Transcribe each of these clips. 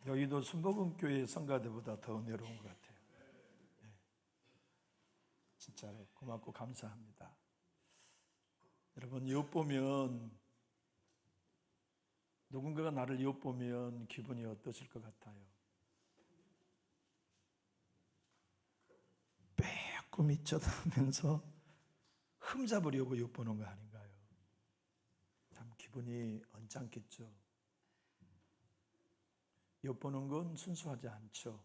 여의도 순복음교회 성가대보다 더 은혜로운 것 같아요. 네. 진짜로 고맙고 감사합니다. 여러분, 엿보면 누군가가 나를 엿보면 기분이 어떠실 것 같아요? 빼꼼히 쳐다보면서 흠잡으려고 엿보는 거 아닌가요? 참 기분이 언짢겠죠. 엿보는 건 순수하지 않죠.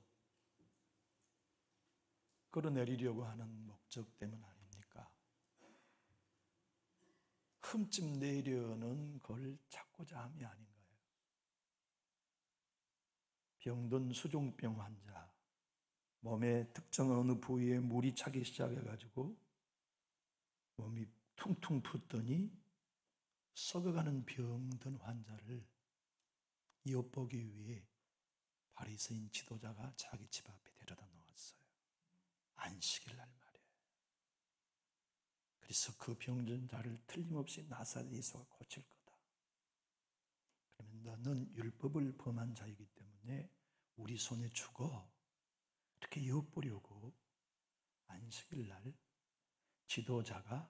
끌어내리려고 하는 목적 때문 아닙니까? 흠집 내려는 걸 찾고자 함이 아닌가요? 병든 수종병 환자, 몸의 특정 어느 부위에 물이 차기 시작해가지고 몸이 퉁퉁 붓더니 썩어가는 병든 환자를 엿보기 위해 바리새인 지도자가 자기 집 앞에 데려다 놓았어요. 안식일 날 말이에요. 그래서 그 병든 자를 틀림없이 나사렛 예수가 고칠 거다. 그러면 너는 율법을 범한 자이기 때문에 우리 손에 주고 이렇게 엿보려고 안식일 날 지도자가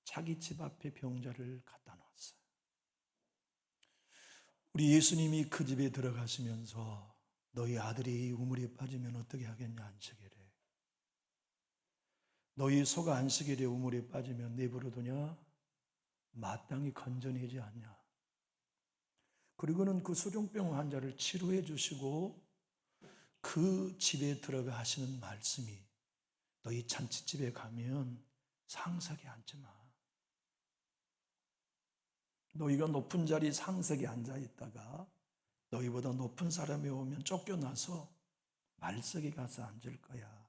자기 집 앞에 병자를 갖다 놓았어요. 우리 예수님이 그 집에 들어가시면서 너희 아들이 우물에 빠지면 어떻게 하겠냐 안식일에. 너희 소가 안식일에 우물에 빠지면 내버려 두냐? 마땅히 건져내지 않냐. 그리고는 그 수종병 환자를 치료해 주시고 그 집에 들어가 하시는 말씀이 너희 잔치집에 가면 상석에 앉지 마. 너희가 높은 자리 상석에 앉아 있다가 너희보다 높은 사람이 오면 쫓겨나서 말석에 가서 앉을 거야.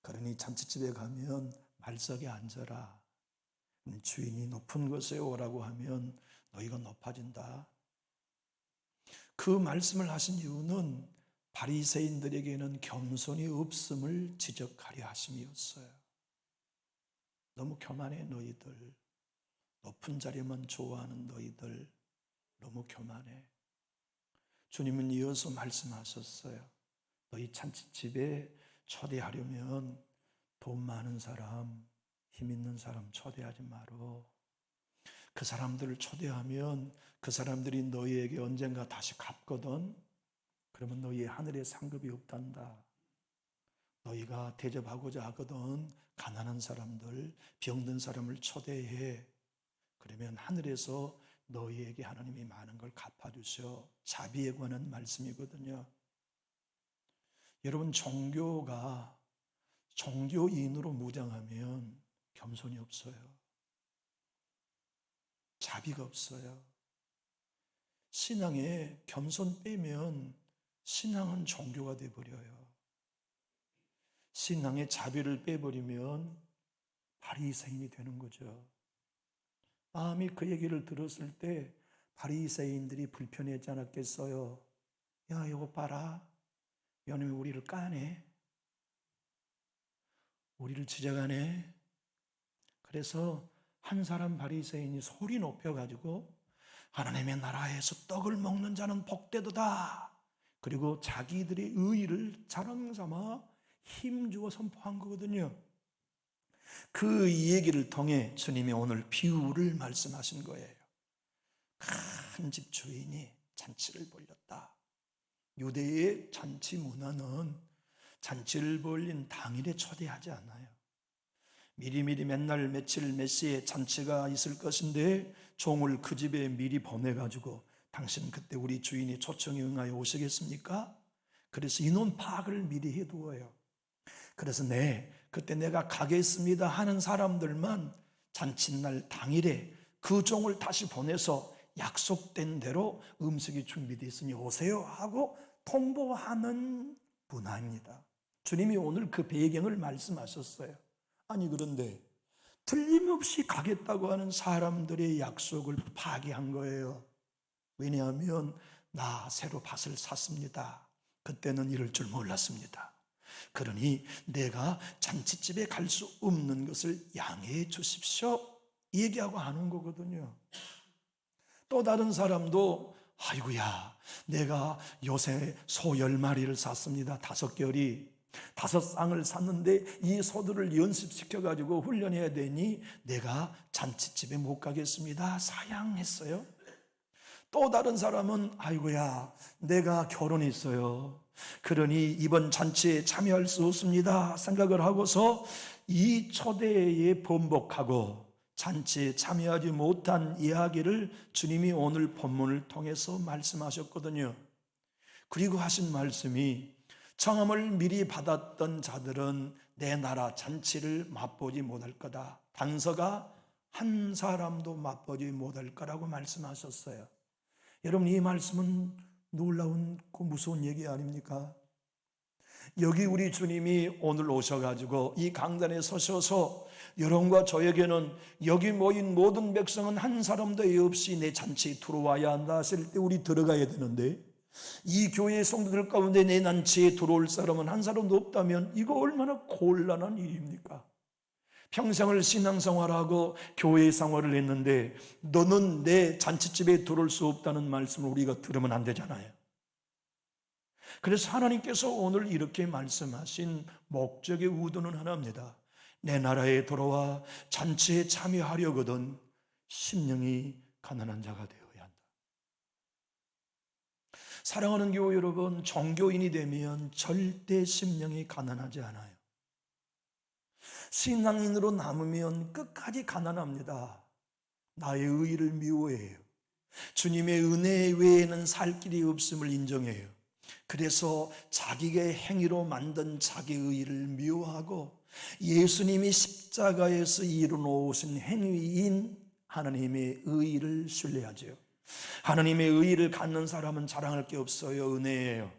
그러니 잔치집에 가면 말석에 앉아라. 주인이 높은 곳에 오라고 하면 너희가 높아진다. 그 말씀을 하신 이유는 바리새인들에게는 겸손이 없음을 지적하려 하심이었어요. 너무 교만해 너희들. 높은 자리만 좋아하는 너희들 너무 교만해. 주님은 이어서 말씀하셨어요. 너희 잔치집에 초대하려면 돈 많은 사람, 힘 있는 사람 초대하지 마라. 그 사람들을 초대하면 그 사람들이 너희에게 언젠가 다시 갚거든. 그러면 너희의 하늘에 상급이 없단다. 너희가 대접하고자 하거든 가난한 사람들, 병든 사람을 초대해. 그러면 하늘에서 너희에게 하나님이 많은 걸 갚아주셔. 자비에 관한 말씀이거든요. 여러분, 종교가 종교인으로 무장하면 겸손이 없어요. 자비가 없어요. 신앙에 겸손 빼면 신앙은 종교가 돼버려요. 신앙에 자비를 빼버리면 바리새인이 되는 거죠. 마음이 그 얘기를 들었을 때 바리새인들이 불편했지 않았겠어요? 야, 이거 봐라. 이놈이 우리를 까네. 우리를 지적하네. 그래서 한 사람 바리새인이 소리 높여가지고 하나님의 나라에서 떡을 먹는 자는 복되도다. 그리고 자기들의 의의를 자랑삼아 힘주어 선포한 거거든요. 그 얘기를 통해 주님이 오늘 비유를 말씀하신 거예요. 큰 집 주인이 잔치를 벌였다. 유대의 잔치 문화는 잔치를 벌린 당일에 초대하지 않아요. 미리미리 맨날 며칠 몇 시에 잔치가 있을 것인데 종을 그 집에 미리 보내가지고 당신 그때 우리 주인이 초청에 응하여 오시겠습니까? 그래서 인원 파악을 미리 해두어요. 그래서 그때 내가 가겠습니다 하는 사람들만 잔칫날 당일에 그 종을 다시 보내서 약속된 대로 음식이 준비되어 있으니 오세요 하고 통보하는 문화입니다. 주님이 오늘 그 배경을 말씀하셨어요. 아니 그런데 틀림없이 가겠다고 하는 사람들의 약속을 파기한 거예요. 왜냐하면 나 새로 밭을 샀습니다. 그때는 이럴 줄 몰랐습니다. 그러니 내가 잔치집에 갈 수 없는 것을 양해해 주십시오 얘기하고 하는 거거든요. 또 다른 사람도 아이고야, 내가 요새 소 10마리를 샀습니다. 5개월이 5쌍을 샀는데 이 소들을 연습시켜 가지고 훈련해야 되니 내가 잔치집에 못 가겠습니다. 사양했어요. 또 다른 사람은 아이고야, 내가 결혼했어요. 그러니 이번 잔치에 참여할 수 없습니다 생각을 하고서 이 초대에 번복하고 잔치에 참여하지 못한 이야기를 주님이 오늘 본문을 통해서 말씀하셨거든요. 그리고 하신 말씀이 청함을 미리 받았던 자들은 내 나라 잔치를 맛보지 못할 거다. 단서가 한 사람도 맛보지 못할 거라고 말씀하셨어요. 여러분, 이 말씀은 놀라운 무서운 얘기 아닙니까? 여기 우리 주님이 오늘 오셔가지고 이 강단에 서셔서 여러분과 저에게는 여기 모인 모든 백성은 한 사람도 없이 내 잔치에 들어와야 한다 하실 때 우리 들어가야 되는데, 이 교회 성도들 가운데 내 잔치에 들어올 사람은 한 사람도 없다면 이거 얼마나 곤란한 일입니까? 평생을 신앙생활하고 교회 생활을 했는데 너는 내 잔치집에 들어올 수 없다는 말씀을 우리가 들으면 안 되잖아요. 그래서 하나님께서 오늘 이렇게 말씀하신 목적의 의도는 하나입니다. 내 나라에 돌아와 잔치에 참여하려거든 심령이 가난한 자가 되어야 한다. 사랑하는 교회 여러분, 종교인이 되면 절대 심령이 가난하지 않아요. 신앙인으로 남으면 끝까지 가난합니다. 나의 의의를 미워해요. 주님의 은혜 외에는 살 길이 없음을 인정해요. 그래서 자기의 행위로 만든 자기 의의를 미워하고 예수님이 십자가에서 이루어오신 행위인 하나님의 의의를 신뢰하죠. 하나님의 의의를 갖는 사람은 자랑할 게 없어요. 은혜예요.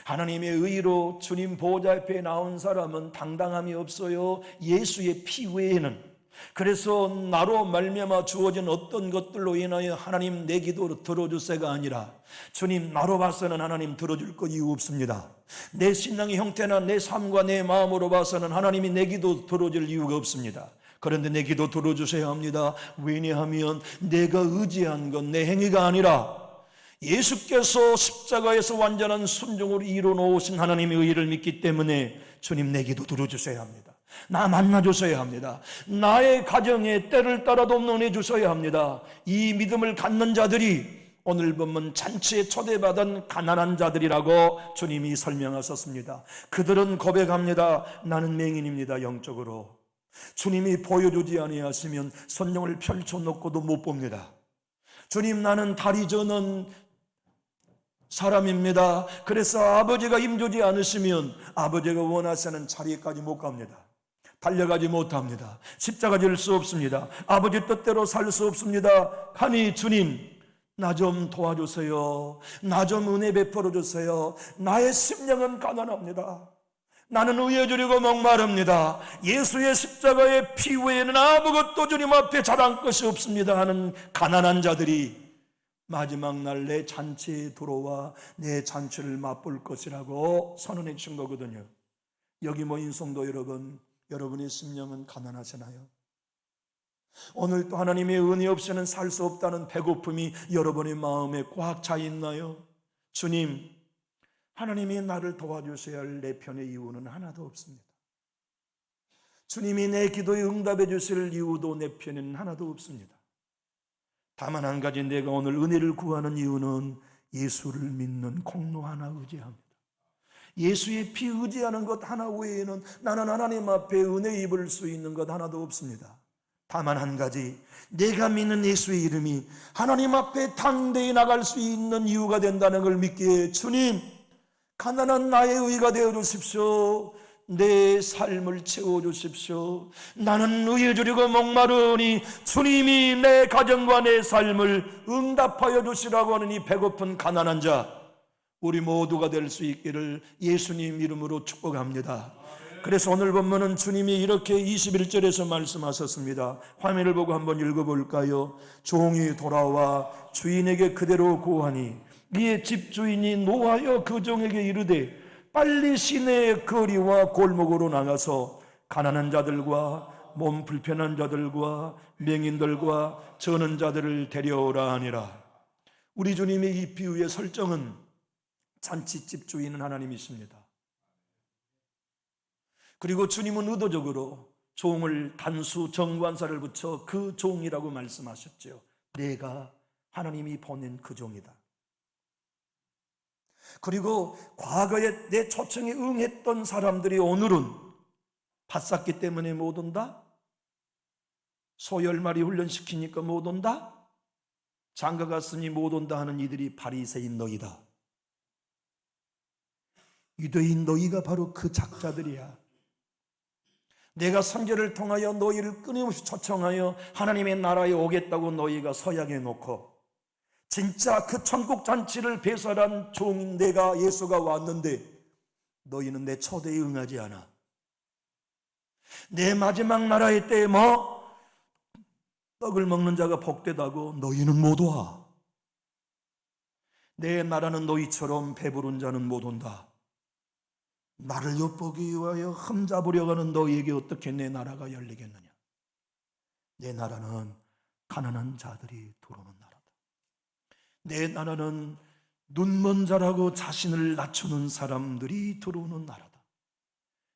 하나님의 의의로 주님 보좌 앞에 나온 사람은 당당함이 없어요. 예수의 피 외에는. 그래서 나로 말미암아 주어진 어떤 것들로 인하여 하나님 내 기도를 들어주세가 아니라 주님 나로 봐서는 하나님 들어줄 거 이유 없습니다. 내 신앙의 형태나 내 삶과 내 마음으로 봐서는 하나님이 내 기도 들어줄 이유가 없습니다. 그런데 내 기도 들어주셔야 합니다. 왜냐하면 내가 의지한 건 내 행위가 아니라 예수께서 십자가에서 완전한 순종으로 이루어놓으신 하나님의 의의를 믿기 때문에 주님 내 기도 들어주셔야 합니다. 나 만나주셔야 합니다. 나의 가정에 때를 따라도 없는 은혜 주셔야 합니다. 이 믿음을 갖는 자들이 오늘 보면 잔치에 초대받은 가난한 자들이라고 주님이 설명하셨습니다. 그들은 고백합니다. 나는 맹인입니다. 영적으로 주님이 보여주지 아니하시면 성령을 펼쳐놓고도 못 봅니다. 주님, 나는 다리 저는 사람입니다. 그래서 아버지가 힘주지 않으시면 아버지가 원하시는 자리까지 못 갑니다. 달려가지 못합니다. 십자가 질 수 없습니다. 아버지 뜻대로 살 수 없습니다. 하니 주님, 나 좀 도와주세요. 나 좀 은혜 베풀어 주세요. 나의 심령은 가난합니다. 나는 의에 주려고 목마릅니다. 예수의 십자가의 피 외에는 아무것도 주님 앞에 자랑 것이 없습니다 하는 가난한 자들이 마지막 날 내 잔치에 들어와 내 잔치를 맛볼 것이라고 선언해 준 거거든요. 여기 모인 성도 여러분, 여러분의 심령은 가난하시나요? 오늘 또 하나님의 은혜 없이는 살 수 없다는 배고픔이 여러분의 마음에 꽉 차 있나요? 주님, 하나님이 나를 도와주셔야 할 내 편의 이유는 하나도 없습니다. 주님이 내 기도에 응답해 주실 이유도 내 편에는 하나도 없습니다. 다만 한 가지, 내가 오늘 은혜를 구하는 이유는 예수를 믿는 공로 하나 의지합니다. 예수의 피 의지하는 것 하나 외에는 나는 하나님 앞에 은혜 입을 수 있는 것 하나도 없습니다. 다만 한 가지, 내가 믿는 예수의 이름이 하나님 앞에 당대히 나갈 수 있는 이유가 된다는 걸 믿기에 주님, 가난한 나의 의가 되어 주십시오. 내 삶을 채워주십시오. 나는 의에 주려고 목마르니 주님이 내 가정과 내 삶을 응답하여 주시라고 하는 이 배고픈 가난한 자, 우리 모두가 될 수 있기를 예수님 이름으로 축복합니다. 그래서 오늘 본문은 주님이 이렇게 21절에서 말씀하셨습니다. 화면을 보고 한번 읽어볼까요? 종이 돌아와 주인에게 그대로 고하니 이에 집주인이 노하여 그 종에게 이르되 빨리 시내의 거리와 골목으로 나가서 가난한 자들과 몸 불편한 자들과 맹인들과 저는 자들을 데려오라 하니라. 우리 주님의 이 비유의 설정은 잔치집 주인은 하나님이십니다. 그리고 주님은 의도적으로 종을 단수 정관사를 붙여 그 종이라고 말씀하셨죠. 내가 하나님이 보낸 그 종이다. 그리고 과거에 내 초청에 응했던 사람들이 오늘은 밭 쌌기 때문에 못 온다? 소 10마리 훈련시키니까 못 온다? 장가 갔으니 못 온다 하는 이들이 바리새인 너희다. 유대인 너희가 바로 그 작자들이야. 내가 선지자를 통하여 너희를 끊임없이 초청하여 하나님의 나라에 오겠다고 너희가 서약해 놓고 진짜 그 천국 잔치를 배설한 종 내가 예수가 왔는데 너희는 내 초대에 응하지 않아. 내 마지막 나라의 때에 떡을 먹는 자가 복되다고 너희는 못 와. 내 나라는 너희처럼 배부른 자는 못 온다. 나를 엿보기 위하여 흠잡으려고 하는 너희에게 어떻게 내 나라가 열리겠느냐. 내 나라는 가난한 자들이 들어오는 나라다. 내 나라는 눈먼 자라고 자신을 낮추는 사람들이 들어오는 나라다.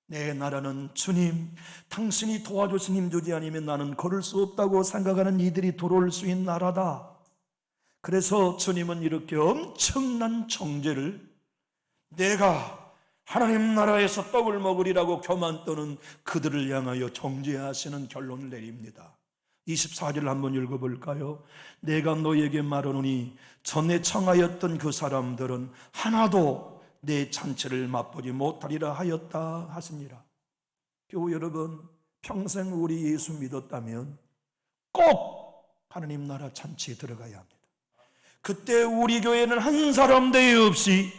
내 나라는 주님, 당신이 도와주신 힘주지 아니면 나는 걸을 수 없다고 생각하는 이들이 들어올 수 있는 나라다. 그래서 주님은 이렇게 엄청난 정죄를 내가 하나님 나라에서 떡을 먹으리라고 교만 떠는 그들을 향하여 정죄하시는 결론을 내립니다. 24절 한번 읽어볼까요? 내가 너희에게 말하노니 전에 청하였던 그 사람들은 하나도 내 잔치를 맛보지 못하리라 하였다 하십니다. 교우 여러분, 평생 우리 예수 믿었다면 꼭 하나님 나라 잔치에 들어가야 합니다. 그때 우리 교회는 한 사람 대회 없이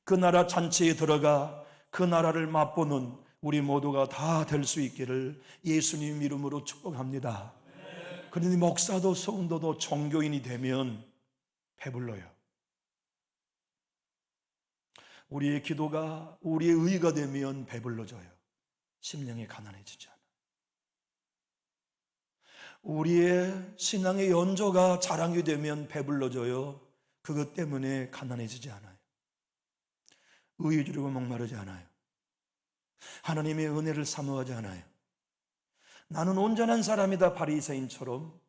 그 나라 잔치에 들어가 그 나라를 맛보는 우리 모두가 다 될 수 있기를 예수님 이름으로 축복합니다. 그런데 목사도 성도도 종교인이 되면 배불러요. 우리의 기도가 우리의 의가 되면 배불러져요. 심령이 가난해지지 않아요. 우리의 신앙의 연조가 자랑이 되면 배불러져요. 그것 때문에 가난해지지 않아요. 의유주르고 목마르지 않아요. 하나님의 은혜를 사모하지 않아요. 나는 온전한 사람이다 바리새인처럼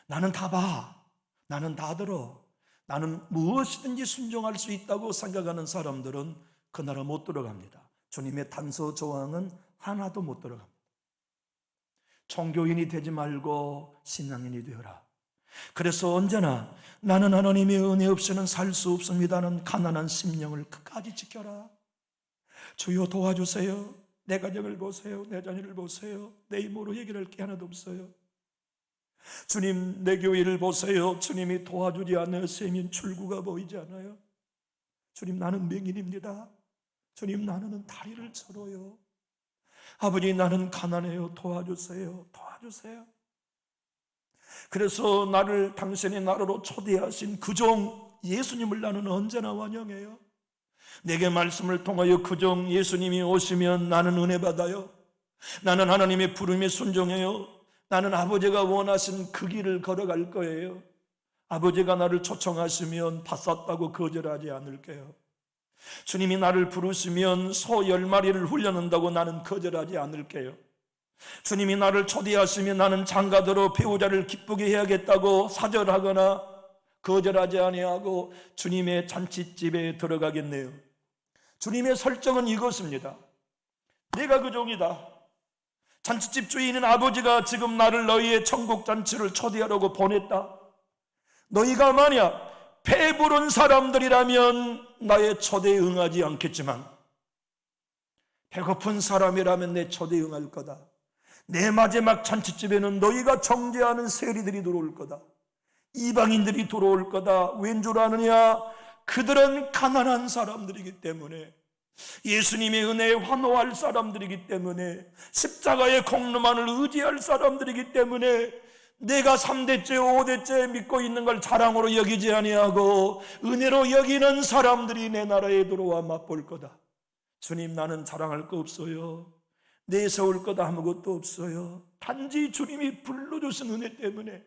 나는 다 봐, 나는 다 들어, 나는 무엇이든지 순종할 수 있다고 생각하는 사람들은 그 나라 못 들어갑니다. 주님의 단서 조항은 하나도 못 들어갑니다. 종교인이 되지 말고 신앙인이 되어라. 그래서 언제나 나는 하나님의 은혜 없이는 살 수 없습니다는 가난한 심령을 끝까지 지켜라. 주여 도와주세요. 내 가정을 보세요. 내 자녀를 보세요. 내 힘으로 해결할 게 하나도 없어요. 주님, 내 교회를 보세요. 주님이 도와주지 않으시면 출구가 보이지 않아요. 주님, 나는 맹인입니다. 주님, 나는 다리를 절어요. 아버지, 나는 가난해요. 도와주세요. 도와주세요. 그래서 나를 당신의 나라로 초대하신 그 종 예수님을 나는 언제나 환영해요. 내게 말씀을 통하여 그 종 예수님이 오시면 나는 은혜 받아요. 나는 하나님의 부름에 순종해요. 나는 아버지가 원하신 그 길을 걸어갈 거예요. 아버지가 나를 초청하시면 다 쌌다고 거절하지 않을게요. 주님이 나를 부르시면 소 10마리를 훈련한다고 나는 거절하지 않을게요. 주님이 나를 초대하시면 나는 장가들어 배우자를 기쁘게 해야겠다고 사절하거나 거절하지 아니하고 주님의 잔치집에 들어가겠네요. 주님의 설정은 이것입니다. 내가 그 종이다. 잔치집 주인은 아버지가 지금 나를 너희의 천국 잔치를 초대하려고 보냈다. 너희가 만약 배부른 사람들이라면 나의 초대에 응하지 않겠지만 배고픈 사람이라면 내 초대에 응할 거다. 내 마지막 잔치집에는 너희가 정죄하는 세리들이 들어올 거다. 이방인들이 들어올 거다. 왠 줄 아느냐? 그들은 가난한 사람들이기 때문에, 예수님의 은혜에 환호할 사람들이기 때문에, 십자가의 공로만을 의지할 사람들이기 때문에 내가 3대째 5대째 믿고 있는 걸 자랑으로 여기지 아니하고 은혜로 여기는 사람들이 내 나라에 들어와 맛볼 거다. 주님, 나는 자랑할 거 없어요. 내세울 것 아무것도 없어요. 단지 주님이 불러주신 은혜 때문에,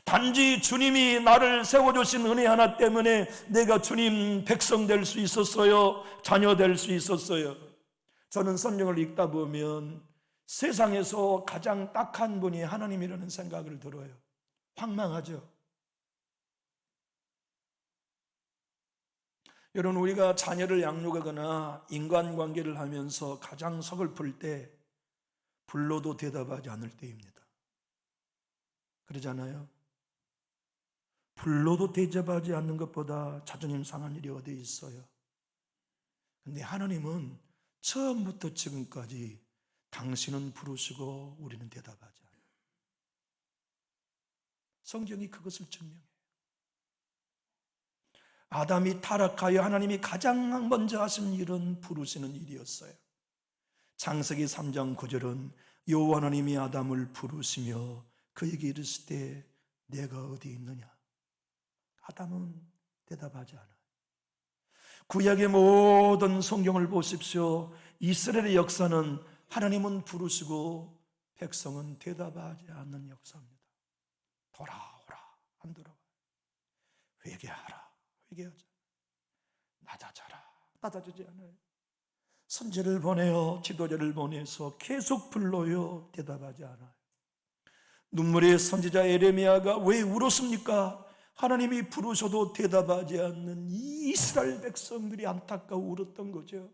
단지 주님이 나를 세워주신 은혜 하나 때문에 내가 주님 백성 될 수 있었어요. 자녀 될 수 있었어요. 저는 성경을 읽다 보면 세상에서 가장 딱한 분이 하나님이라는 생각을 들어요. 황망하죠. 여러분, 우리가 자녀를 양육하거나 인간관계를 하면서 가장 서글플 때 불러도 대답하지 않을 때입니다. 그러잖아요. 불러도 대접하지 않는 것보다 자존심 상한 일이 어디 있어요. 근데 하나님은 처음부터 지금까지 당신은 부르시고 우리는 대답하지 않아요. 성경이 그것을 증명해요. 아담이 타락하여 하나님이 가장 먼저 하신 일은 부르시는 일이었어요. 창세기 3장 9절은 여호와 하나님이 아담을 부르시며 그에게 이르시되 내가 어디 있느냐. 아담은 대답하지 않아요. 구약의 모든 성경을 보십시오. 이스라엘의 역사는 하나님은 부르시고 백성은 대답하지 않는 역사입니다. 돌아오라, 안 돌아와요. 회개하라, 회개하자. 낮아져라, 낮아지지 않아요. 선지를 보내요, 지도자를 보내서 계속 불러요, 대답하지 않아요. 눈물의 선지자 에레미야가 왜 울었습니까? 하나님이 부르셔도 대답하지 않는 이 이스라엘 백성들이 안타까워 울었던 거죠.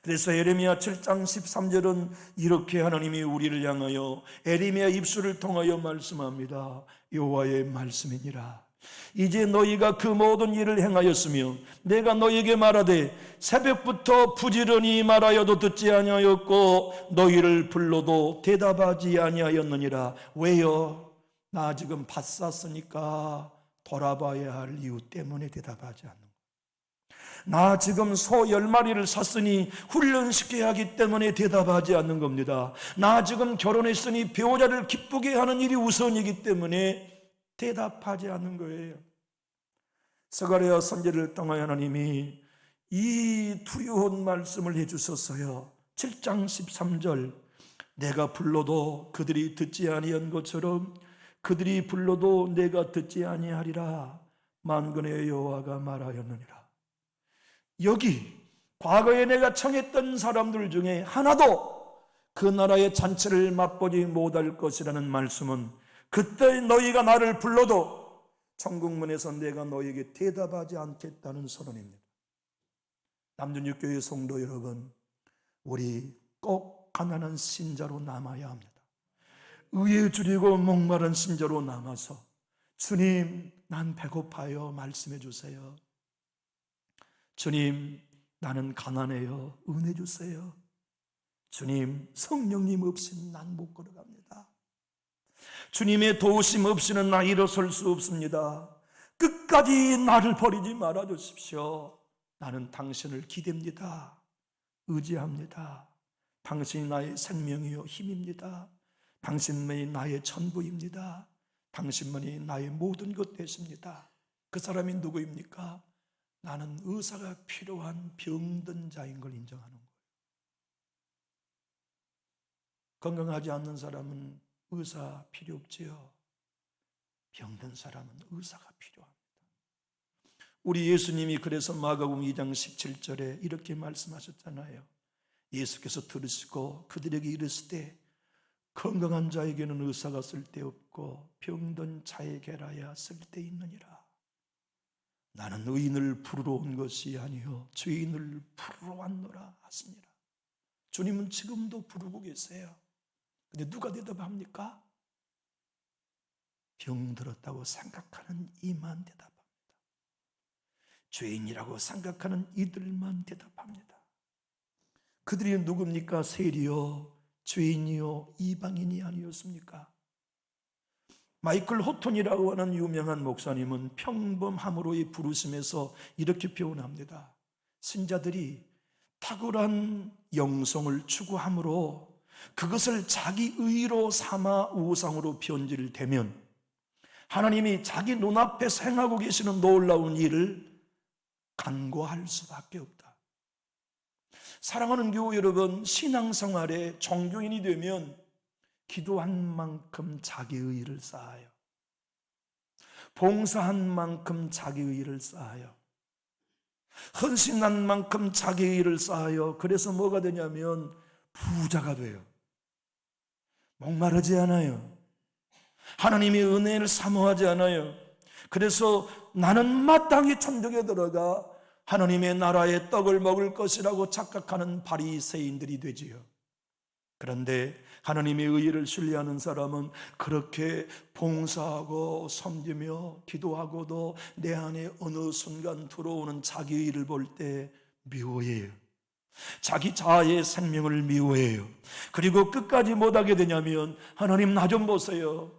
그래서 에레미야 7장 13절은 이렇게 하나님이 우리를 향하여 에레미야 입술을 통하여 말씀합니다. 여호와의 말씀이니라. 이제 너희가 그 모든 일을 행하였으며 내가 너희에게 말하되 새벽부터 부지런히 말하여도 듣지 아니하였고 너희를 불러도 대답하지 아니하였느니라. 왜요? 나 지금 밭 쌌으니까 돌아봐야 할 이유 때문에 대답하지 않는 거예요. 나 지금 소 10마리를 샀으니 훈련시켜야 하기 때문에 대답하지 않는 겁니다. 나 지금 결혼했으니 배우자를 기쁘게 하는 일이 우선이기 때문에 대답하지 않는 거예요. 스가랴 선지를 통하여 하나님이 이 두려운 말씀을 해주셨어요. 7장 13절 내가 불러도 그들이 듣지 아니한 것처럼 그들이 불러도 내가 듣지 아니하리라. 만군의 여호와가 말하였느니라. 여기 과거에 내가 청했던 사람들 중에 하나도 그 나라의 잔치를 맛보지 못할 것이라는 말씀은 그때 너희가 나를 불러도 천국문에서 내가 너희에게 대답하지 않겠다는 선언입니다. 남준육교회 성도 여러분, 우리 꼭 가난한 신자로 남아야 합니다. 의에 줄이고 목마른 신자로 남아서 주님, 난 배고파요 말씀해 주세요. 주님, 나는 가난해요, 은혜 주세요. 주님, 성령님 없이는 난 못 걸어갑니다. 주님의 도우심 없이는 나 일어설 수 없습니다. 끝까지 나를 버리지 말아 주십시오. 나는 당신을 기댑니다. 의지합니다. 당신이 나의 생명이요 힘입니다. 당신만이 나의 전부입니다. 당신만이 나의 모든 것 되십니다. 그 사람이 누구입니까? 나는 의사가 필요한 병든 자인 걸 인정하는 거예요. 건강하지 않는 사람은 의사 필요 없지요. 병든 사람은 의사가 필요합니다. 우리 예수님이 그래서 마가복음 2장 17절에 이렇게 말씀하셨잖아요. 예수께서 들으시고 그들에게 이르시되 건강한 자에게는 의사가 쓸데없고 병든 자에게라야 쓸데있느니라. 나는 의인을 부르러 온 것이 아니요 죄인을 부르러 왔노라 하시니라. 주님은 지금도 부르고 계세요. 근데 누가 대답합니까? 병들었다고 생각하는 이만 대답합니다. 죄인이라고 생각하는 이들만 대답합니다. 그들이 누굽니까? 세리요, 죄인이요, 이방인이 아니었습니까? 마이클 호톤이라고 하는 유명한 목사님은 평범함으로의 부르심에서 이렇게 표현합니다. 신자들이 탁월한 영성을 추구함으로 그것을 자기 의로 삼아 우상으로 변질되면 하나님이 자기 눈앞에서 행하고 계시는 놀라운 일을 간과할 수밖에 없다. 사랑하는 교우 여러분, 신앙생활에 종교인이 되면 기도한 만큼 자기 의의를 쌓아요. 봉사한 만큼 자기의 일을 쌓아요. 헌신한 만큼 자기의 일을 쌓아요. 그래서 뭐가 되냐면 부자가 돼요. 목마르지 않아요. 하나님의 은혜를 사모하지 않아요. 그래서 나는 마땅히 천국에 들어가 하나님의 나라의 떡을 먹을 것이라고 착각하는 바리새인들이 되지요. 그런데 하나님의 의를 신뢰하는 사람은 그렇게 봉사하고 섬기며 기도하고도 내 안에 어느 순간 들어오는 자기의 일을 볼 때 미워해요. 자기 자아의 생명을 미워해요. 그리고 끝까지 못하게 되냐면 하나님 나 좀 보세요.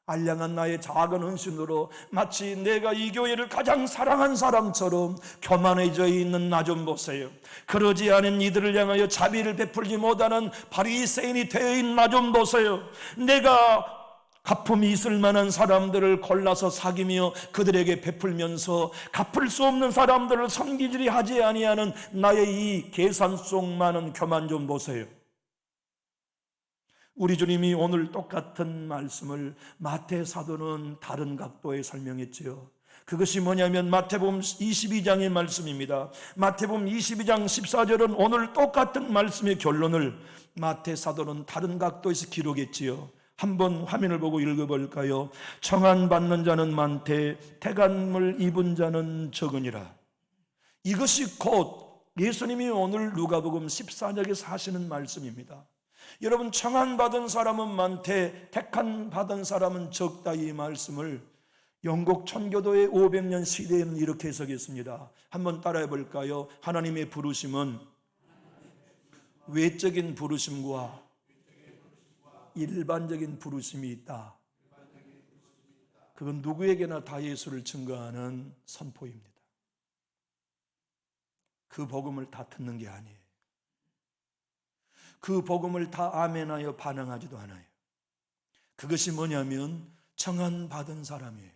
알량한 나의 작은 헌신으로 마치 내가 이 교회를 가장 사랑한 사람처럼 교만해져 있는 나 좀 보세요. 그러지 않은 이들을 향하여 자비를 베풀지 못하는 바리새인이 되어 있는 나 좀 보세요. 내가 가품이 있을 만한 사람들을 골라서 사귀며 그들에게 베풀면서 갚을 수 없는 사람들을 섬기지 하지 아니하는 나의 이 계산 속 많은 교만 좀 보세요. 우리 주님이 오늘 똑같은 말씀을 마태 사도는 다른 각도에 설명했지요. 그것이 뭐냐면 마태복음 22장의 말씀입니다. 마태복음 22장 14절은 오늘 똑같은 말씀의 결론을 마태 사도는 다른 각도에서 기록했지요. 한번 화면을 보고 읽어볼까요? 청한 받는 자는 많되 태간을 입은 자는 적으니라. 이것이 곧 예수님이 오늘 누가복음 14장에서 하시는 말씀입니다. 여러분, 청한 받은 사람은 많되 택한 받은 사람은 적다, 이 말씀을 영국 천교도의 500년 시대에는 이렇게 해석했습니다. 한번 따라해 볼까요? 하나님의 부르심은 외적인 부르심과 일반적인 부르심이 있다. 그건 누구에게나 다 예수를 증거하는 선포입니다. 그 복음을 다 듣는 게 아니에요. 그 복음을 다 아멘하여 반응하지도 않아요. 그것이 뭐냐면 청한 받은 사람이에요.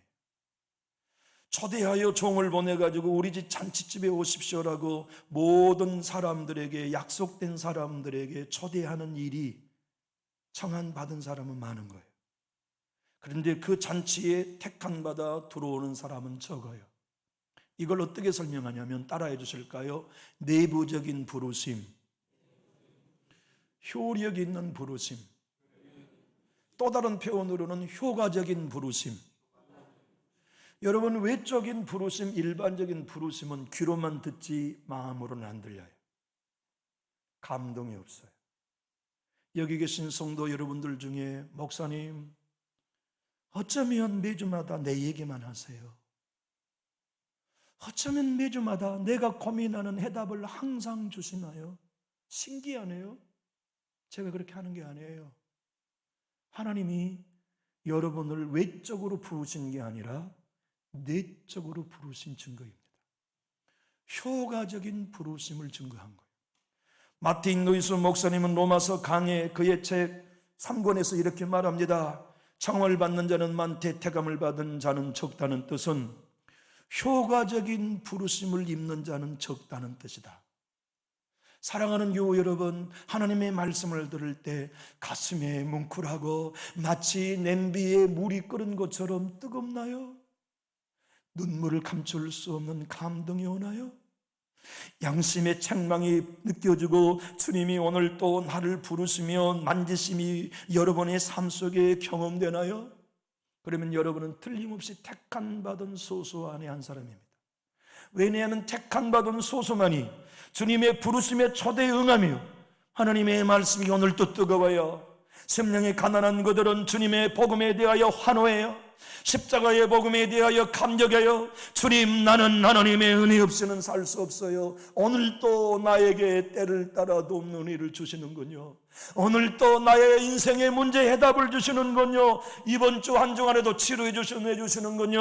초대하여 종을 보내가지고 우리 집 잔치집에 오십시오라고 모든 사람들에게, 약속된 사람들에게 초대하는 일이 청한 받은 사람은 많은 거예요. 그런데 그 잔치에 택한 받아 들어오는 사람은 적어요. 이걸 어떻게 설명하냐면 따라해 주실까요? 내부적인 부르심, 효력 있는 부르심, 또 다른 표현으로는 효과적인 부르심. 여러분, 외적인 부르심, 일반적인 부르심은 귀로만 듣지 마음으로는 안 들려요. 감동이 없어요. 여기 계신 성도 여러분들 중에 목사님, 어쩌면 매주마다 내 얘기만 하세요. 어쩌면 매주마다 내가 고민하는 해답을 항상 주시나요? 신기하네요. 제가 그렇게 하는 게 아니에요. 하나님이 여러분을 외적으로 부르신 게 아니라 내적으로 부르신 증거입니다. 효과적인 부르심을 증거한 거예요. 마틴 루이스 목사님은 로마서 강해 그의 책 3권에서 이렇게 말합니다. 청을 받는 자는 많되 택함을 받은 자는 적다는 뜻은 효과적인 부르심을 입는 자는 적다는 뜻이다. 사랑하는 교우 여러분, 하나님의 말씀을 들을 때 가슴에 뭉클하고 마치 냄비에 물이 끓은 것처럼 뜨겁나요? 눈물을 감출 수 없는 감동이 오나요? 양심의 책망이 느껴지고 주님이 오늘 또 나를 부르시며 만지심이 여러분의 삶 속에 경험되나요? 그러면 여러분은 틀림없이 택한 받은 소수 안에 한 사람입니다. 왜냐하면 택한 받은 소수만이 주님의 부르심에 초대에 응하며 하나님의 말씀이 오늘도 뜨거워요. 심령이 가난한 그들은 주님의 복음에 대하여 환호해요. 십자가의 복음에 대하여 감격해요. 주님, 나는 하나님의 은혜 없이는 살 수 없어요. 오늘도 나에게 때를 따라 돕는 은혜를 주시는군요. 오늘도 나의 인생의 문제 해답을 주시는군요. 이번 주 한 주간에도 치료해 주시는 은혜 주시는군요.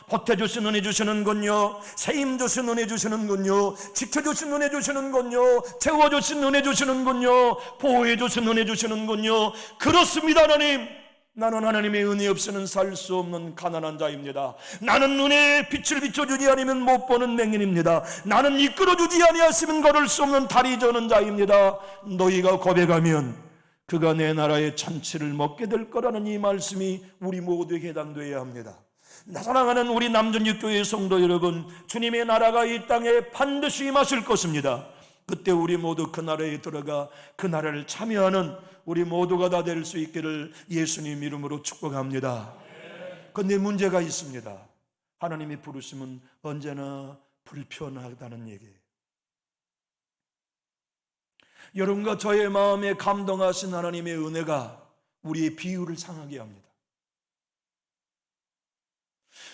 보태주신 은혜 주시는군요. 세임 주신 은혜 주시는군요. 지켜주신 은혜 주시는군요. 채워주신 은혜 주시는군요. 보호해 주신 은혜 주시는군요. 그렇습니다. 하나님, 나는 하나님의 은혜 없이는 살 수 없는 가난한 자입니다. 나는 은혜의 빛을 비춰주지 않으면 못 보는 맹인입니다. 나는 이끌어주지 아니하시면 걸을 수 없는 다리 저는 자입니다. 너희가 고백하면 그가 내 나라의 잔치를 먹게 될 거라는 이 말씀이 우리 모두에게 해당되어야 합니다. 사랑하는 우리 남전육교회 성도 여러분, 주님의 나라가 이 땅에 반드시 임하실 것입니다. 그때 우리 모두 그 나라에 들어가 그 나라를 참여하는 우리 모두가 다 될 수 있기를 예수님 이름으로 축복합니다. 그런데 문제가 있습니다. 하나님이 부르심은 언제나 불편하다는 얘기예요. 여러분과 저의 마음에 감동하신 하나님의 은혜가 우리의 비유를 상하게 합니다.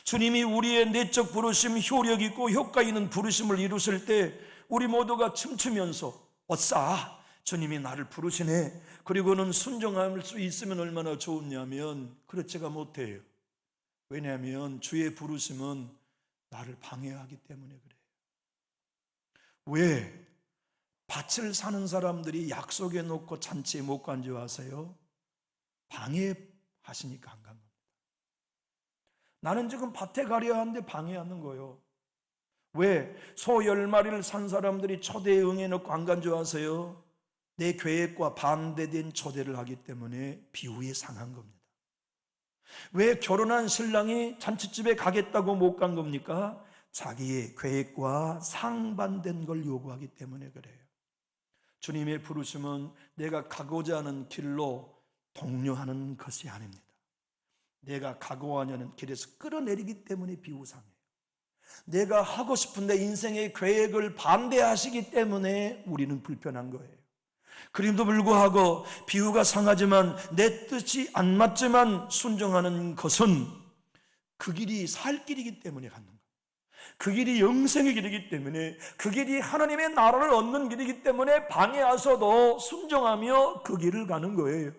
주님이 우리의 내적 부르심, 효력 있고 효과 있는 부르심을 이루실 때 우리 모두가 춤추면서 어싸 주님이 나를 부르시네, 그리고는 순종할 수 있으면 얼마나 좋으냐면 그렇지가 못해요. 왜냐하면 주의 부르심은 나를 방해하기 때문에 그래요. 왜? 밭을 사는 사람들이 약속해 놓고 잔치에 못 간주하세요? 방해하시니까 안 간 겁니다. 나는 지금 밭에 가려 하는데 방해하는 거예요. 왜? 소 10마리를 산 사람들이 초대에 응해놓고 안 간주하세요? 내 계획과 반대된 초대를 하기 때문에 비유에 상한 겁니다. 왜 결혼한 신랑이 잔치집에 가겠다고 못 간 겁니까? 자기의 계획과 상반된 걸 요구하기 때문에 그래요. 주님의 부르심은 내가 가고자 하는 길로 독려하는 것이 아닙니다. 내가 가고 하려는 길에서 끌어내리기 때문에 비우상해요. 내가 하고 싶은데 인생의 계획을 반대하시기 때문에 우리는 불편한 거예요. 그럼에도 불구하고 비유가 상하지만 내 뜻이 안 맞지만 순종하는 것은 그 길이 살 길이기 때문에 가는 거예요. 그 길이 영생의 길이기 때문에, 그 길이 하나님의 나라를 얻는 길이기 때문에 방해하셔도 순종하며 그 길을 가는 거예요.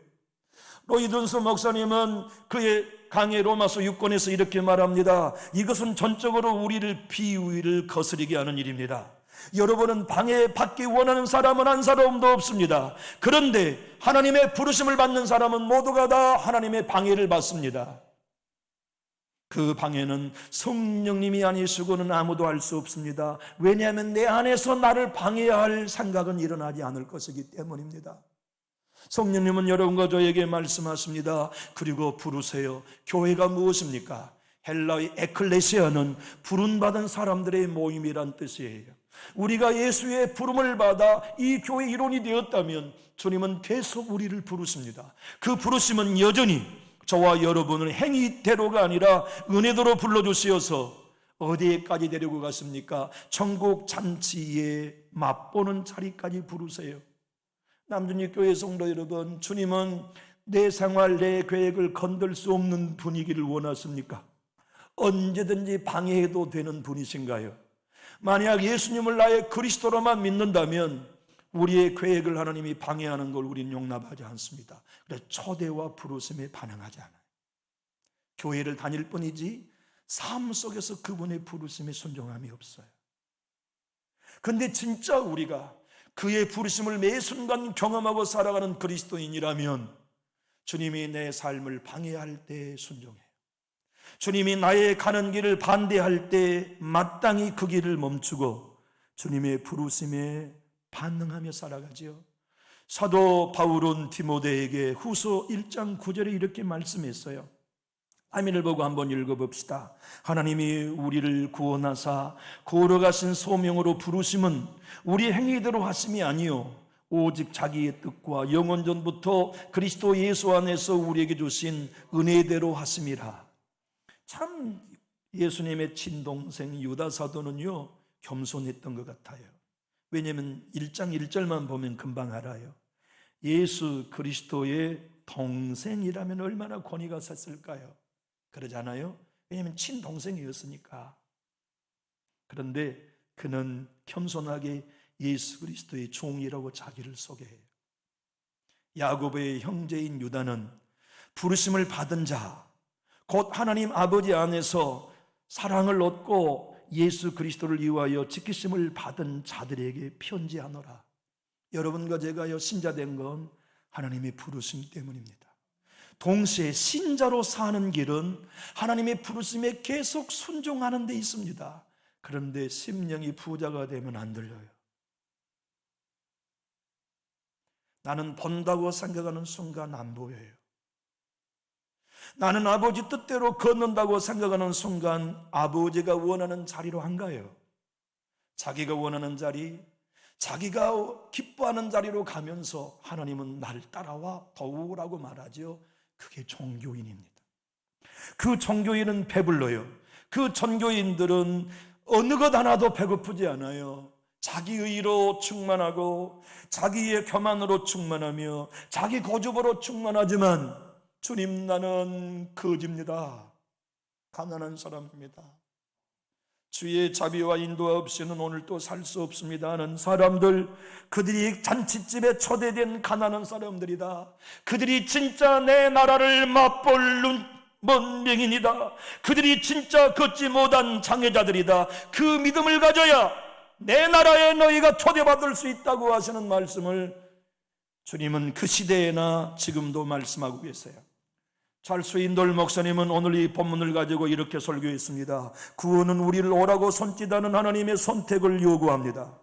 로이든스 목사님은 그의 강해 로마서 6권에서 이렇게 말합니다. 이것은 전적으로 우리를 비위를 거스르게 하는 일입니다. 여러분은 방해받기 원하는 사람은 한 사람도 없습니다. 그런데 하나님의 부르심을 받는 사람은 모두가 다 하나님의 방해를 받습니다. 그 방해는 성령님이 아니시고는 아무도 할 수 없습니다. 왜냐하면 내 안에서 나를 방해할 생각은 일어나지 않을 것이기 때문입니다. 성령님은 여러분과 저에게 말씀하십니다. 그리고 부르세요. 교회가 무엇입니까? 헬라의 에클레시아는 부름받은 사람들의 모임이란 뜻이에요. 우리가 예수의 부름을 받아 이 교회 일원이 되었다면 주님은 계속 우리를 부르십니다. 그 부르심은 여전히 저와 여러분을 행위대로가 아니라 은혜대로 불러주시어서 어디에까지 데리고 갔습니까? 천국 잔치에 맛보는 자리까지 부르세요. 남준익교회 성도 여러분, 주님은 내 생활, 내 계획을 건들 수 없는 분위기를 원하십니까? 언제든지 방해해도 되는 분이신가요? 만약 예수님을 나의 그리스도로만 믿는다면 우리의 계획을 하나님이 방해하는 걸 우리는 용납하지 않습니다. 그래서 초대와 부르심에 반응하지 않아요. 교회를 다닐 뿐이지 삶 속에서 그분의 부르심에 순종함이 없어요. 그런데 진짜 우리가 그의 부르심을 매 순간 경험하고 살아가는 그리스도인이라면 주님이 내 삶을 방해할 때 순종해요. 주님이 나의 가는 길을 반대할 때 마땅히 그 길을 멈추고 주님의 부르심에 반응하며 살아가지요. 사도 바울은 디모데에게 후서 1장 9절에 이렇게 말씀했어요. 아민을 보고 한번 읽어봅시다. 하나님이 우리를 구원하사 거룩하신 소명으로 부르심은 우리 행위대로 하심이 아니요 오직 자기의 뜻과 영원 전부터 그리스도 예수 안에서 우리에게 주신 은혜대로 하심이라. 참 예수님의 친동생 유다 사도는요 겸손했던 것 같아요. 왜냐하면 1장 1절만 보면 금방 알아요. 예수 그리스도의 동생이라면 얼마나 권위가 섰을까요? 그러잖아요. 왜냐하면 친동생이었으니까. 그런데 그는 겸손하게 예수 그리스도의 종이라고 자기를 소개해요. 야고보의 형제인 유다는 부르심을 받은 자, 곧 하나님 아버지 안에서 사랑을 얻고 예수 그리스도를 위하여 지키심을 받은 자들에게 편지하노라. 여러분과 제가요 신자된 건 하나님의 부르심 때문입니다. 동시에 신자로 사는 길은 하나님의 부르심에 계속 순종하는 데 있습니다. 그런데 심령이 부자가 되면 안 들려요. 나는 본다고 생각하는 순간 안 보여요. 나는 아버지 뜻대로 걷는다고 생각하는 순간 아버지가 원하는 자리로 안 가요. 자기가 원하는 자리, 자기가 기뻐하는 자리로 가면서 하나님은 날 따라와 더우라고 말하죠. 그게 종교인입니다. 그 종교인은 배불러요. 그 종교인들은 어느 것 하나도 배고프지 않아요. 자기의로 충만하고 자기의 교만으로 충만하며 자기 고집으로 충만하지만 주님, 나는 거지입니다. 가난한 사람입니다. 주의 자비와 인도가 없이는 오늘도 살 수 없습니다 하는 사람들, 그들이 잔치집에 초대된 가난한 사람들이다. 그들이 진짜 내 나라를 맛볼 먼 맹인이다. 그들이 진짜 걷지 못한 장애자들이다. 그 믿음을 가져야 내 나라에 너희가 초대받을 수 있다고 하시는 말씀을 주님은 그 시대에나 지금도 말씀하고 계세요. 찰스 인돌 목사님은 오늘 이 본문을 가지고 이렇게 설교했습니다. 구원은 우리를 오라고 손짓하는 하나님의 선택을 요구합니다.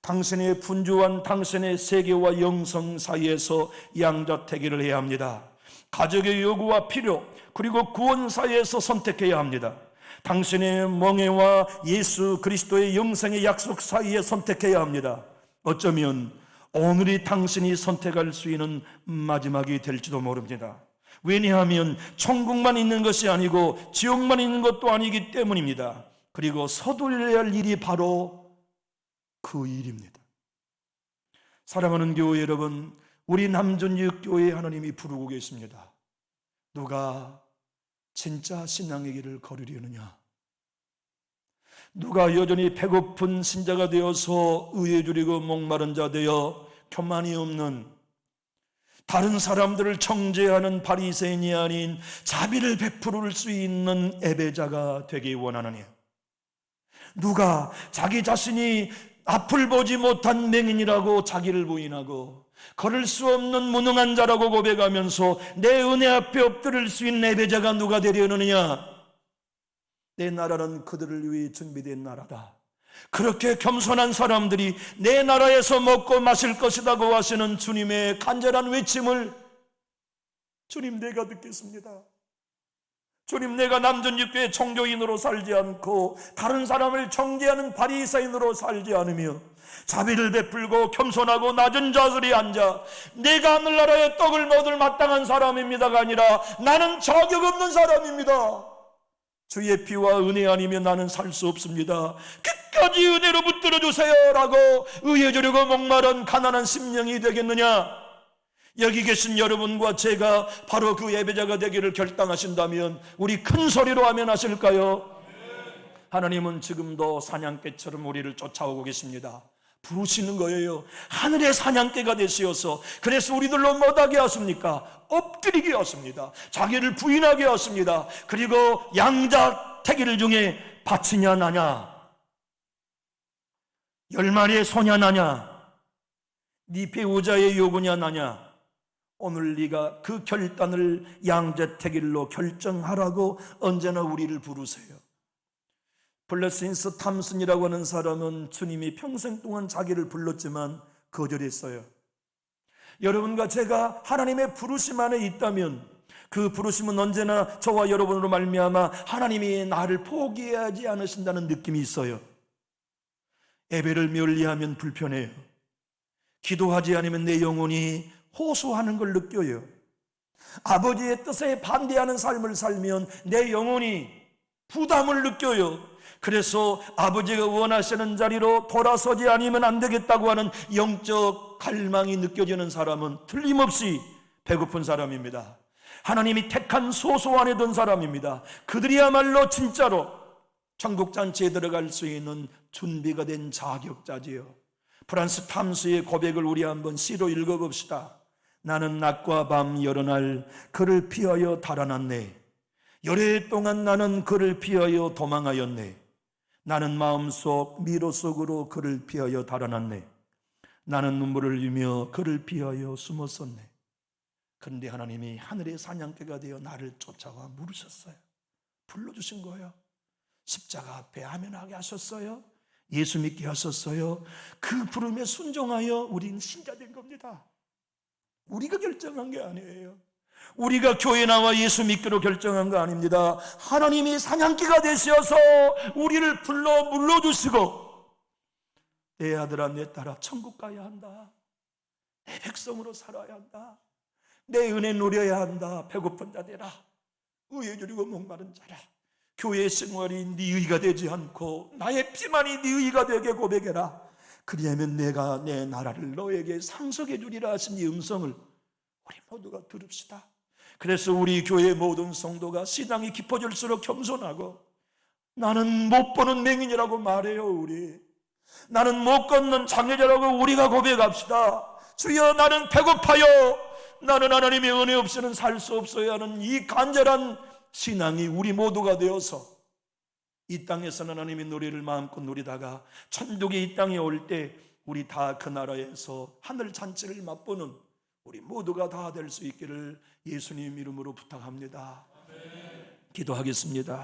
당신의 분주한 당신의 세계와 영성 사이에서 양자택일을 해야 합니다. 가족의 요구와 필요, 그리고 구원 사이에서 선택해야 합니다. 당신의 멍에와 예수 그리스도의 영생의 약속 사이에 선택해야 합니다. 어쩌면 오늘이 당신이 선택할 수 있는 마지막이 될지도 모릅니다. 왜냐하면 천국만 있는 것이 아니고 지옥만 있는 것도 아니기 때문입니다. 그리고 서둘러야 할 일이 바로 그 일입니다. 사랑하는 교회 여러분, 우리 남전육교회에 하나님이 부르고 계십니다. 누가 진짜 신앙의 길을 걸으려느냐? 누가 여전히 배고픈 신자가 되어서 의에 줄이고 목마른 자 되어 교만이 없는, 다른 사람들을 정죄하는 바리새인이 아닌 자비를 베풀을 수 있는 예배자가 되기 원하느냐? 누가 자기 자신이 앞을 보지 못한 맹인이라고 자기를 부인하고 걸을 수 없는 무능한 자라고 고백하면서 내 은혜 앞에 엎드릴 수 있는 예배자가 누가 되려느냐? 내 나라는 그들을 위해 준비된 나라다. 그렇게 겸손한 사람들이 내 나라에서 먹고 마실 것이라고 하시는 주님의 간절한 외침을 주님, 내가 듣겠습니다. 주님, 내가 남전육교의 종교인으로 살지 않고 다른 사람을 정죄하는 바리새인으로 살지 않으며 자비를 베풀고 겸손하고 낮은 자들이 앉아 내가 하늘나라의 떡을 먹을 마땅한 사람입니다가 아니라 나는 자격 없는 사람입니다. 주의 피와 은혜 아니면 나는 살 수 없습니다. 끝까지 은혜로 붙들어 주세요 라고 의에 주려고 목마른 가난한 심령이 되겠느냐? 여기 계신 여러분과 제가 바로 그 예배자가 되기를 결단하신다면 우리 큰 소리로 하면 하실까요? 하나님은 지금도 사냥개처럼 우리를 쫓아오고 계십니다. 부르시는 거예요. 하늘의 사냥개가 되시어서, 그래서 우리들로 뭐하게 하십니까? 엎드리게 하십니다. 자기를 부인하게 하십니다. 그리고 양자택일 중에 밭이냐 나냐, 열마리의 소냐 나냐, 네 배우자의 요구냐 나냐, 오늘 네가 그 결단을 양자택일로 결정하라고 언제나 우리를 부르세요. 블레싱스 탐슨이라고 하는 사람은 주님이 평생 동안 자기를 불렀지만 거절했어요. 여러분과 제가 하나님의 부르심 안에 있다면 그 부르심은 언제나 저와 여러분으로 말미암아 하나님이 나를 포기하지 않으신다는 느낌이 있어요. 예배를 멸리하면 불편해요. 기도하지 않으면 내 영혼이 호소하는 걸 느껴요. 아버지의 뜻에 반대하는 삶을 살면 내 영혼이 부담을 느껴요. 그래서 아버지가 원하시는 자리로 돌아서지 않으면 안 되겠다고 하는 영적 갈망이 느껴지는 사람은 틀림없이 배고픈 사람입니다. 하나님이 택한 소소 안에 든 사람입니다. 그들이야말로 진짜로 천국잔치에 들어갈 수 있는 준비가 된 자격자지요. 프란스 탐스의 고백을 우리 한번 시로 읽어봅시다. 나는 낮과 밤 여러 날 그를 피하여 달아났네. 열흘 동안 나는 그를 피하여 도망하였네. 나는 마음속 미로 속으로 그를 피하여 달아났네. 나는 눈물을 흘리며 그를 피하여 숨었었네. 그런데 하나님이 하늘의 사냥개가 되어 나를 쫓아와 물으셨어요. 불러주신 거예요. 십자가 앞에 아멘하게 하셨어요. 예수 믿게 하셨어요. 그 부름에 순종하여 우리는 신자된 겁니다. 우리가 결정한 게 아니에요. 우리가 교회 나와 예수 믿기로 결정한 거 아닙니다. 하나님이 사냥개가 되셔서 우리를 불러 물러주시고 내 아들아 내 딸아 천국 가야 한다. 내 백성으로 살아야 한다. 내 은혜 누려야 한다. 배고픈 자 되라. 의에 누리고 목마른 자라. 교회 생활이 네 의가 되지 않고 나의 피만이 네 의가 되게 고백해라. 그리하면 내가 내 나라를 너에게 상속해 주리라 하신 이 음성을 우리 모두가 들읍시다. 그래서 우리 교회 모든 성도가 신앙이 깊어질수록 겸손하고 나는 못 보는 맹인이라고 말해요. 우리 나는 못 걷는 장애자라고 우리가 고백합시다. 주여 나는 배고파요. 나는 하나님의 은혜 없이는 살 수 없어야 하는 이 간절한 신앙이 우리 모두가 되어서 이 땅에서는 하나님의 노래를 마음껏 누리다가 천국이 이 땅에 올 때 우리 다 그 나라에서 하늘 잔치를 맛보는 우리 모두가 다 될 수 있기를 예수님 이름으로 부탁합니다. 기도하겠습니다.